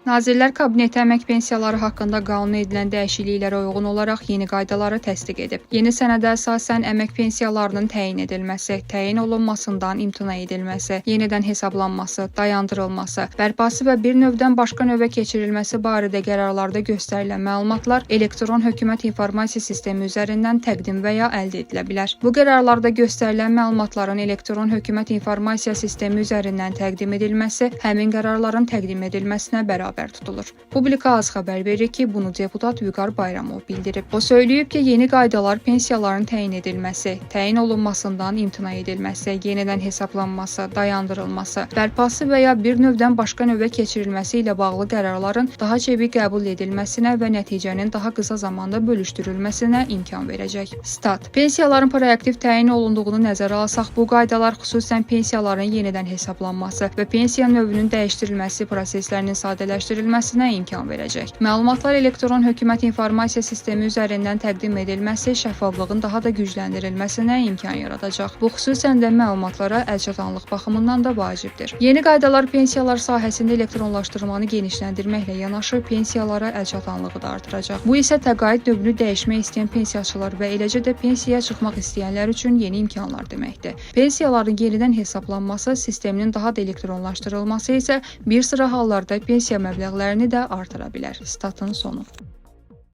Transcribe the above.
Nazirlər Kabineti əmək pensiyaları haqqında qanuna edilən dəyişikliklərə uyğun olaraq yeni qaydaları təsdiq edib. Yeni sənədə əsasən əmək pensiyalarının təyin edilməsi, təyin olunmasından imtina edilməsi, yenidən hesablanması, dayandırılması, bərpası və bir növdən başqa növə keçirilməsi barədə qərarlarda göstərilən məlumatlar elektron hökumət informasiya sistemi üzərindən təqdim və ya əldə edilə bilər. Bu qərarlarda göstərilən məlumatların elektron hökumət informasiya sistemi üzərindən təqdim edilməsi həmin qərarların təqdim edilməsinə bərabər tutulur. Publika az xəbər verir ki, bunu deputat Vüqar Bayramov bildirib. O söyləyib ki, yeni qaydalar pensiyaların təyin edilməsi, təyin olunmasından imtina edilməsi, yenidən hesablanması, dayandırılması, bərpası və ya bir növdən başqa növə keçirilməsi ilə bağlı qərarların daha çevik qəbul edilməsinə və nəticənin daha qısa zamanda bölüşdürülməsinə imkan verəcək. Stat. Pensiyaların proaktiv təyin olunduğunu nəzərə alsaq, bu qaydalar xüsusən pensiyaların yenidən hesablanması və pensiya növünün dəyişdirilməsi proseslərinin sadələşdirilməsinə imkan verəcək. Məlumatlar elektron hökumət informasiya sistemi üzərindən təqdim edilməsi şəffaflığın daha da gücləndirilməsinə imkan yaradacaq. Bu xüsusən də məlumatlara əlçatanlıq baxımından da vacibdir. Yeni qaydalar pensiyalar sahəsində elektronlaşdırmanı genişləndirməklə yanaşı pensiyalara əlçatanlığı da artıracaq. Bu isə təqaüd növünü dəyişmək istəyən pensiyaçılar və eləcə də pensiyaya çıxmaq istəyənlər üçün yeni imkanlar deməkdir. Pensiyaların yenidən hesablanması, sisteminin daha da elektronlaşdırılması isə bir sıra hallarda pensiya məbləğlərini də artıra bilər. Statın sonu.